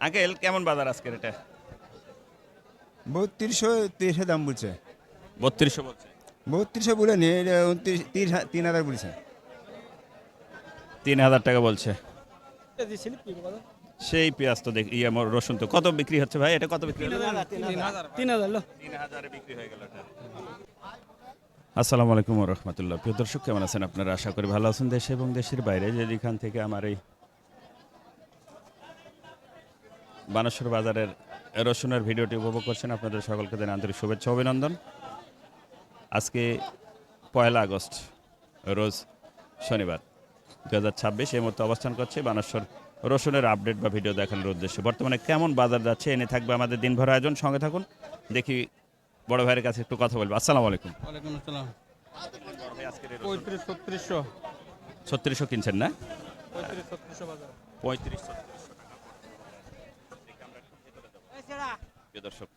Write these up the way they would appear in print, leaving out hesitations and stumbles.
Uncle কেমন বাজার আজকের এটা? 3200 দাম বলছে। 3200 বলছে। 3200 বলে নি, 3000 বলছে। 3000 টাকা বলছে। সেই পেঁয়াজ তো দেখি রসুন তো কত বিক্রি হচ্ছে ভাই? এটা কত বিক্রি হলো? 3000 বিক্রি হয়ে গেল এটা। আসসালামু আলাইকুম ওয়া রাহমাতুল্লাহ। প্রিয় দর্শক কেমন আছেন আপনারা? আশা করি ভালো আছেন। দেশে এবং দেশের বাইরে যেখান থেকে আমার এই বানেশ্বর বাজারের রসুনের ভিডিওটি উপভোগ করছেন, আপনাদের সকলকে জানাই আন্তরিক শুভেচ্ছা অভিনন্দন। আজকে 1 আগস্ট, রোজ শনিবার 2026। এই মুহূর্তে অবস্থান করছে বানেশ্বর রসুনের আপডেট বা ভিডিও দেখানোর উদ্দেশ্যে। বর্তমানে কেমন বাজার যাচ্ছে এনে থাকবে আমাদের দিনভর আয়োজন। সঙ্গে থাকুন, দেখি বড় ভাইয়ের কাছে একটু কথা বলবো। আসসালামু আলাইকুম। ওয়ালাইকুম আসসালাম। আজকের 35-3600 3600 কিনছেন না? 35-3600 বাজার। 3500 দর্শক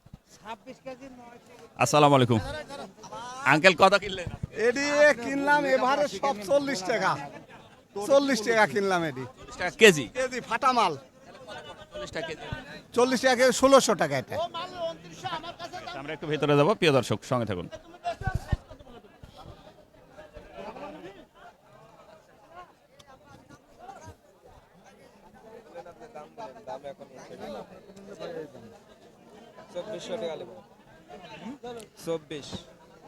আসসালামু আলাইকুম। আঙ্কেল কত কিনলেন? এডি কিনলাম এবারে সব 40 টাকা, 40 টাকা কিনলাম। এডি 40 টাকা কেজি। কেজি ফাটা মাল, 40 টাকা কেজি। 40 টাকা কেজি, 1600 টাকা এটা। আমরা একটু ভেতরে যাবো, প্রিয় দর্শক সঙ্গে থাকুন।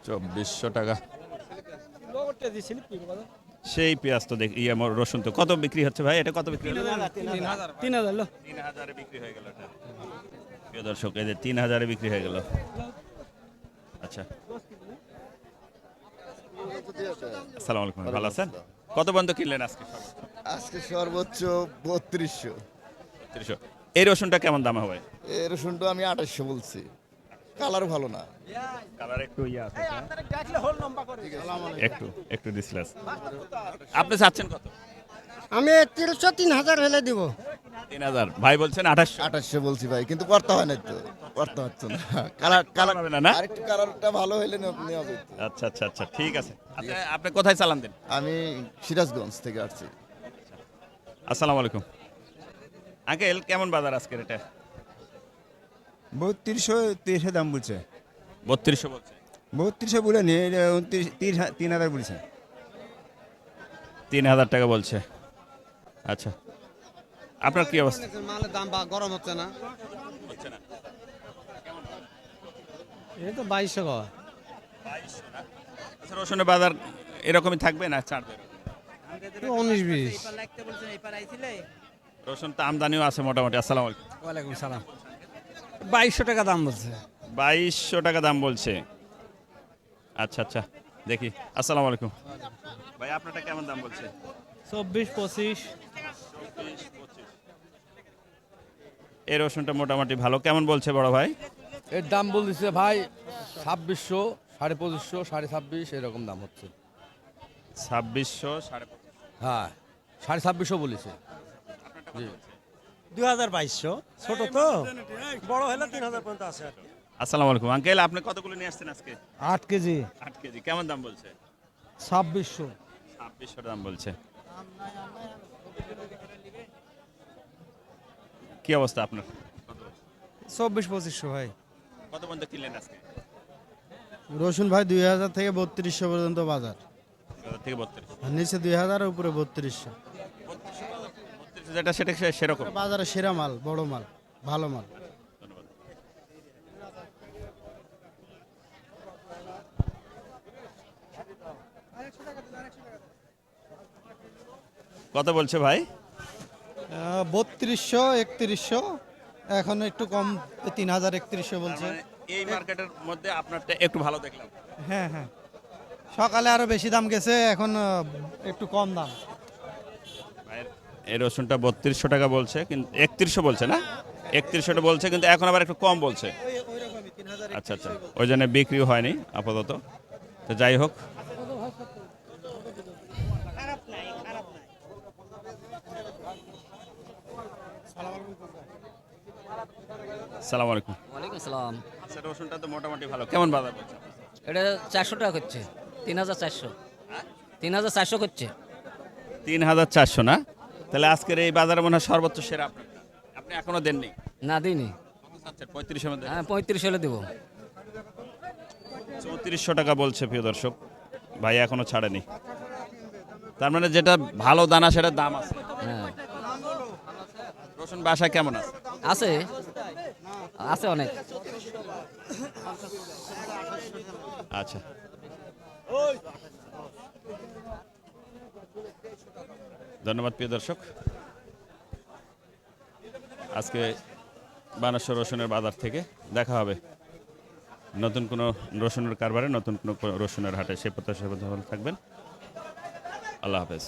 চব্বিশশো টাকা সেই পেঁয়াজ তো দেখি রসুন তো কত বিক্রি হচ্ছে ভাই? এটা কত বিক্রি হলো? 3000 বিক্রি হয়ে গেল এটা। প্রিয় দর্শক এই যে 3000 বিক্রি হয়ে গেল। আচ্ছা, আসসালামু আলাইকুম, ভালো আছেন? কত পর্যন্ত কিনলেন আজকে? আজকে সর্বোচ্চ 3200। 3200। এই রসুনটা কেমন দাম হবে? এই রসুনটা আমি 2800 বলছি। কালার ভালো না। কালার একটু আছে, একটু একটু ডিসপ্লেস। আপনি চাচ্ছেন কত? আমি 3000 হলে দিব। 3000 ভাই বলছেন 2800। 2800 বলছি ভাই, কিন্তু করতে হয় না তো, করতে হচ্ছে না। কালার হবে না না? আরেকটু কালারটা ভালো হলে নেওয়া যেত। আচ্ছা আচ্ছা আচ্ছা, ঠিক আছে। আপনি কোথায় চালান দেন? আমি সিরাজগঞ্জ থেকে আসছি। আসসালামু আলাইকুম। আঙ্কেল কেমন বাজার আজকের এটা? 3200 দাম বলছে। 3200 বলছে। 3200 বলে নি, 3000 বলছে। 3000 টাকা বলছে। আচ্ছা, আপনার কি অবস্থা? মালের দাম গরম হচ্ছে না। হচ্ছে না। এই তো 2200 টাকা। আচ্ছা, রসুনের বাজার এরকমই থাকবে না ছাড়বে? 19-20। রসুন তো আমদানিও আছে মোটামুটি। আসসালামু আলাইকুম। ওয়ালাইকুম সালাম। 2200 টাকা দাম বলছে। 2200 টাকা দাম বলছে। আচ্ছা আচ্ছা, দেখি। আসসালামু আলাইকুম ভাই, আপনারটা কেমন দাম বলছে? 24-25। এই রসুনটা মোটামুটি ভালো। কেমন বলছে বড় ভাই? এর দাম বলছে ভাই 2600, 2500, 26.5 এরকম দাম হচ্ছে। 2600, 2500। হ্যাঁ, 2650 বলেছে। জি। 2200 ছোট তো, বড় হলে 3000 পর্যন্ত আছে। আসসালামু আলাইকুম আঙ্কেল, আপনি কতগুলো নিয়ে আসছেন আজকে? 8 কেজি 8 কেজি। কেমন দাম বলছে? 2600। 2600 দাম বলছে। কি অবস্থা আপনার? 24-2500 ভাই। কত পর্যন্ত কিনলেন আজকে? রসুন ভাই 2000 থেকে 3200 পর্যন্ত বাজার। 2000 থেকে 3200। আর নিচে 2000 আর উপরে 3200। 3200 যেটা সেটা সেরকম। বাজারে সেরা মাল, বড় মাল, ভালো মাল। ধন্যবাদ। কত বলছে ভাই? 3200, 3100, এখন একটু কম 3000, 3100 বলছে। মানে এই মার্কেটের মধ্যে আপনারটা একটু ভালো দেখলাম। হ্যাঁ হ্যাঁ, সকালে আরো বেশি দাম গেছে, এখন একটু কম দাম। ভাইয়ের এই রসুনটা 3200 টাকা বলছে, কিন্তু 3100 বলছে না? 3100 বলছে, কিন্তু এখন আবার একটু কম বলছে। আচ্ছা আচ্ছা, ওই জন্য বিক্রিও হয়নি আপাতত। তো যাই হোক, আসসালামু আলাইকুম। ওয়ালাইকুম আসসালাম। আচ্ছা, রসুনটা তো মোটামুটি ভালো। কেমন বাজার বলছে? এটা 400 টাকা করছে। 3400। 3400 করছে। 3400 না? তাহলে আজকের এই বাজারে মনে হয় সর্বোচ্চ সেরা আপনার। আপনি এখনো দেননি? না দিইনি। 35-এর মধ্যে হ্যাঁ 35 হলে দেবো। 3400 টাকা বলছে প্রিয় দর্শক, ভাই এখনো ছাড়েনি। তার মানে যেটা ভালো দানা সেটার দাম আছে। হ্যাঁ রসুন বাসায় কেমন আছে? আছে, আছে অনেক। আচ্ছা, ধন্যবাদ প্রিয় দর্শক। আজকে বানেশ্বর রসুনের বাজার থেকে দেখা হবে নতুন কোনো রসুনের কারবারে, নতুন কোনো রসুনের হাটে। সে প্রত্যাশা ভালো থাকবেন। আল্লাহ হাফেজ।